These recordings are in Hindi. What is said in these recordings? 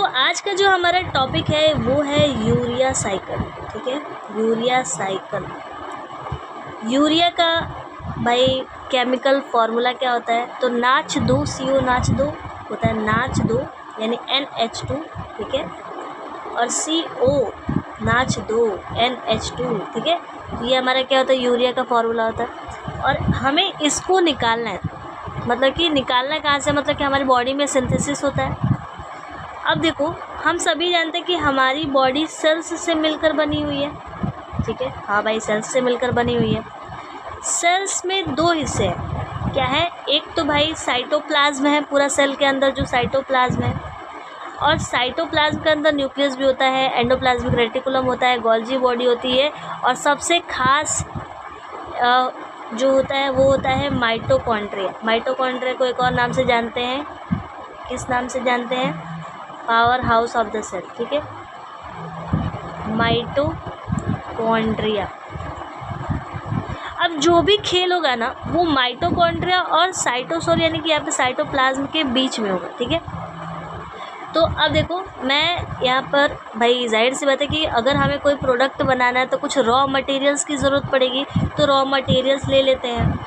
आज का जो हमारा टॉपिक है वो है यूरिया साइकिल। ठीक है, यूरिया साइकिल। यूरिया का भाई केमिकल फार्मूला क्या होता है? तो नाच दो CO नाच दो होता है, नाच दो यानी NH2। ठीक है, और CO नाच दो NH2। ठीक है, तो ये हमारा क्या होता है? यूरिया का फार्मूला होता है। और हमें इसको निकालना है, मतलब कि निकालना कहाँ से? मतलब कि हमारी बॉडी में सिंथेसिस होता है। अब देखो, हम सभी जानते हैं कि हमारी बॉडी सेल्स से मिलकर बनी हुई है। ठीक है, हाँ भाई, सेल्स से मिलकर बनी हुई है। सेल्स में दो हिस्से हैं। क्या है? एक तो भाई साइटोप्लाज्म है, पूरा सेल के अंदर जो साइटोप्लाज्म है, और साइटोप्लाज्म के अंदर न्यूक्लियस भी होता है, एंडोप्लाज्मिक रेटिकुलम होता है, गोल्जी बॉडी होती है, और सबसे खास जो होता है वो होता है माइटोकॉन्ड्रिया। माइटोकॉन्ड्रिया को एक और नाम से जानते हैं, किस नाम से जानते हैं? Power house of the cell. ठीक है, माइटोकॉन्ड्रिया। अब जो भी खेल होगा ना, वो माइटोकॉन्ड्रिया और साइटोसोल यानी कि यहाँ पे साइटोप्लाज्म के बीच में होगा। ठीक है, तो अब देखो, मैं यहाँ पर भाई जाहिर सी बात है कि अगर हमें कोई प्रोडक्ट बनाना है तो कुछ रॉ मटेरियल्स की ज़रूरत पड़ेगी, तो रॉ मटेरियल्स ले लेते हैं।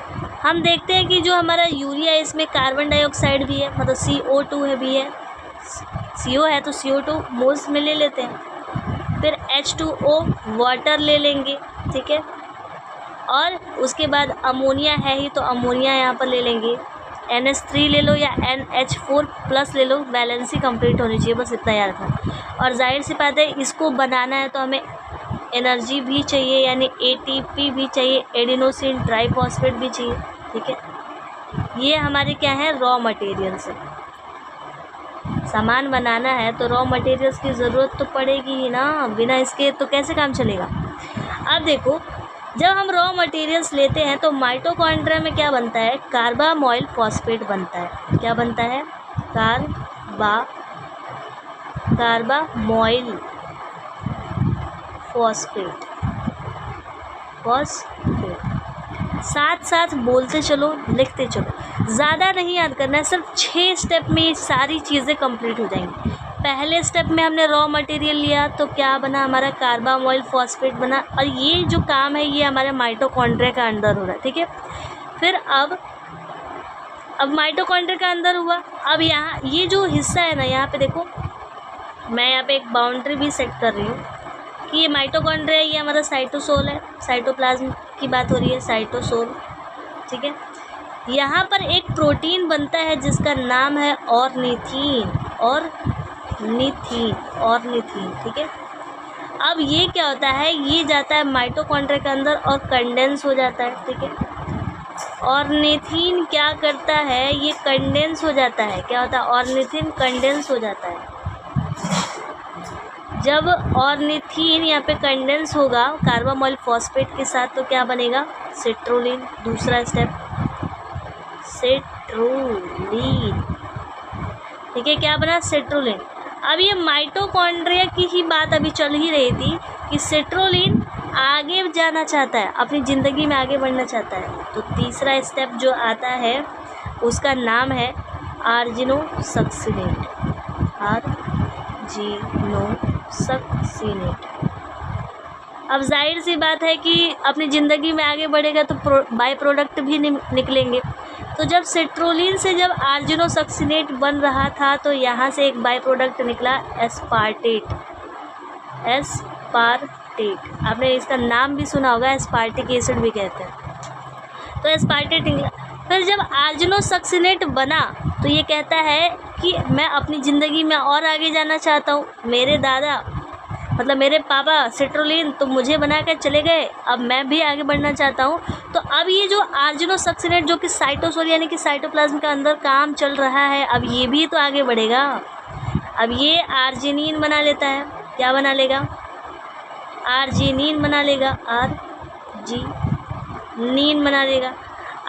हम देखते हैं कि जो हमारा यूरिया है इसमें कार्बन डाइऑक्साइड भी है, मतलब CO2 है भी है, CO है तो CO2 मोल्स में ले लेते हैं। फिर H2O वाटर ले लेंगे। ठीक है, और उसके बाद अमोनिया है ही तो अमोनिया यहाँ पर ले लेंगे। NH3 ले लो या NH4+ ले लो, बैलेंसी कंप्लीट होनी चाहिए, बस इतना याद रखना। और जाहिर सी बात है, इसको बनाना है तो हमें एनर्जी भी चाहिए, यानी ATP भी चाहिए, एडिनोसिन ट्राइफॉस्फेट भी चाहिए। ठीक है, ये हमारे क्या है? रॉ मटेरियल्स है। सामान बनाना है तो रॉ मटेरियल्स की ज़रूरत तो पड़ेगी ही ना, बिना इसके तो कैसे काम चलेगा। अब देखो, जब हम रॉ मटेरियल्स लेते हैं तो माइटोकॉन्ड्रिया में क्या बनता है? कार्बामोइल फॉस्फेट बनता है। क्या बनता है? Carbamoyl phosphate. साथ साथ बोलते चलो, लिखते चलो, ज़्यादा नहीं याद करना है, सिर्फ 6 स्टेप में ये सारी चीज़ें कंप्लीट हो जाएंगी। पहले स्टेप में हमने रॉ मटेरियल लिया तो क्या बना? हमारा कार्बामोइल फॉस्फेट बना, और ये जो काम है ये हमारे माइटोकॉन्ड्रिया का अंदर हो रहा है। ठीक है, फिर अब माइटोकॉन्ड्रिया का अंदर हुआ। अब यहाँ ये जो हिस्सा है ना, यहाँ पे देखो, मैं यहाँ पे एक बाउंड्री भी सेट कर रही हूँ कि ये माइटोकॉन्ड्रिया, ये हमारा साइटोसोल है, साइटोप्लाज्म की बात हो रही है, साइटोसोल। ठीक है, यहाँ पर एक प्रोटीन बनता है जिसका नाम है ऑर्निथीन। ठीक है, अब ये क्या होता है? ये जाता है माइटोकॉन्ड्रिया के अंदर और कंडेंस हो जाता है। ठीक है, ऑर्निथीन क्या करता है? ये कंडेंस हो जाता है। क्या होता है? ऑर्निथीन कंडेंस हो जाता है। जब ऑर्निथीन यहाँ पे कंडेंस होगा कार्बामोइल फॉस्फेट के साथ तो क्या बनेगा? सिट्रोलिन। दूसरा स्टेप, सिट्रोलिन। ठीक है, क्या बना? सिट्रोलिन। अब ये माइटोकॉन्ड्रिया की ही बात अभी चल ही रही थी कि सिट्रोलिन आगे जाना चाहता है, अपनी ज़िंदगी में आगे बढ़ना चाहता है, तो तीसरा स्टेप जो आता है उसका नाम है आर्जिनोसक्सिनेट। अब जाहिर सी बात है कि अपनी ज़िंदगी में आगे बढ़ेगा तो बाय प्रोडक्ट भी निकलेंगे। तो जब सिट्रोलिन से जब आर्जिनोसक्सिनेट बन रहा था तो यहाँ से एक बाय प्रोडक्ट निकला एस्पार्टेट। आपने इसका नाम भी सुना होगा, एस्पार्टिक एसिड भी कहते हैं। तो एस्पार्टेट निकला। फिर जब आर्जिनोसक्सिनेट बना तो ये कहता है कि मैं अपनी ज़िंदगी में और आगे जाना चाहता हूँ। मेरे दादा, मतलब मेरे पापा सिट्रोलिन तो मुझे बना कर चले गए, अब मैं भी आगे बढ़ना चाहता हूँ। तो अब ये जो आर्जिनोसक्सिनेट जो कि साइटोसोल यानी कि साइटोप्लाज्म के अंदर काम चल रहा है, अब ये भी तो आगे बढ़ेगा। अब ये आर्जिनिन बना लेता है। क्या बना लेगा? आर्जिनिन बना लेगा।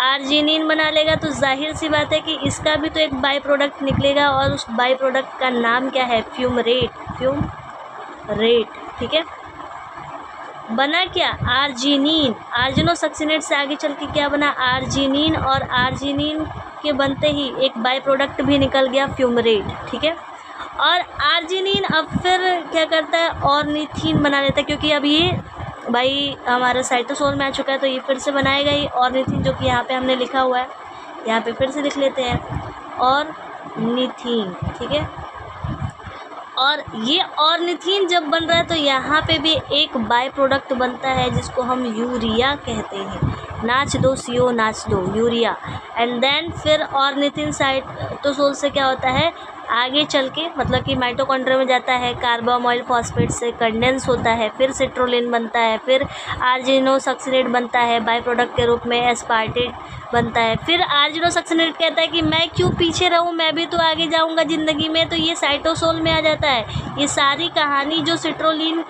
आर्जिनिन बना लेगा तो जाहिर सी बात है कि इसका भी तो एक बाय प्रोडक्ट निकलेगा, और उस बाय प्रोडक्ट का नाम क्या है? फ्यूमरेट। ठीक है, बना क्या? आर्जिनिन। आर्जिनोसक्सिनेट से आगे चल के क्या बना? आर्जिनिन, और आर्जिनिन के बनते ही एक बाय प्रोडक्ट भी निकल गया फ्यूमरेट। ठीक है, और आर्जिनिन अब फिर क्या करता है, ऑर्निथीन बना लेता है, क्योंकि अब ये भाई हमारा साइटोसोल में आ चुका है, तो ये फिर से बनाएगा ये ऑर्निथीन, जो कि यहाँ पे हमने लिखा हुआ है, यहाँ पे फिर से लिख लेते हैं ऑर्निथीन, ठीक है। और ये ऑर्निथीन जब बन रहा है तो यहाँ पे भी एक बाय प्रोडक्ट बनता है जिसको हम यूरिया कहते हैं, नाच दो CO नाच दो, यूरिया। एंड देन फिर ऑर्निथीन साइटोसोल से क्या होता है, आगे चल के मतलब कि माइटोकॉन्ड्रिया में जाता है, कार्बामोइल फॉस्फेट से कंडेंस होता है, फिर सिट्रोलिन बनता है, फिर आर्जिनोसक्सिनेट बनता है, बाय प्रोडक्ट के रूप में एस्पार्टेट बनता है। फिर आर्जिनोसक्सिनेट कहता है कि मैं क्यों पीछे रहूं, मैं भी तो आगे जाऊंगा ज़िंदगी में, तो ये साइटोसोल में आ जाता है। ये सारी कहानी जो सिट्रोलिन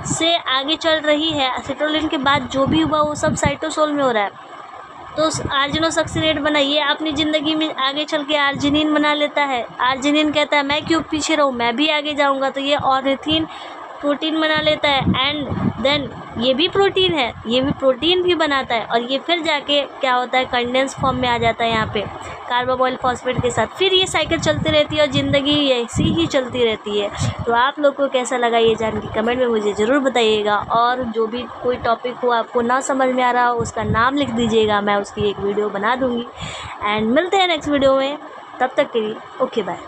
से आगे चल रही है, सिट्रोलिन के बाद जो भी हुआ वो सब साइटोसोल में हो रहा है। तो आर्जिनोसक्सिनेट बना, ये अपनी ज़िंदगी में आगे चल के आर्जिनिन बना लेता है। आर्जिनिन कहता है मैं क्यों पीछे रहूँ, मैं भी आगे जाऊँगा, तो ये ऑर्निथीन प्रोटीन बना लेता है। एंड देन ये भी प्रोटीन है, ये भी प्रोटीन भी बनाता है, और ये फिर जाके क्या होता है, कंडेंस फॉर्म में आ जाता है यहाँ पे कार्बामोइल फॉस्फेट के साथ। फिर ये साइकिल चलती रहती है और ज़िंदगी ऐसी ही चलती रहती है। तो आप लोग को कैसा लगा ये जान के कमेंट में मुझे ज़रूर बताइएगा, और जो भी कोई टॉपिक हो आपको ना समझ में आ रहा हो उसका नाम लिख दीजिएगा, मैं उसकी एक वीडियो बना दूँगी। एंड मिलते हैं नेक्स्ट वीडियो में, तब तक के लिए ओके बाय।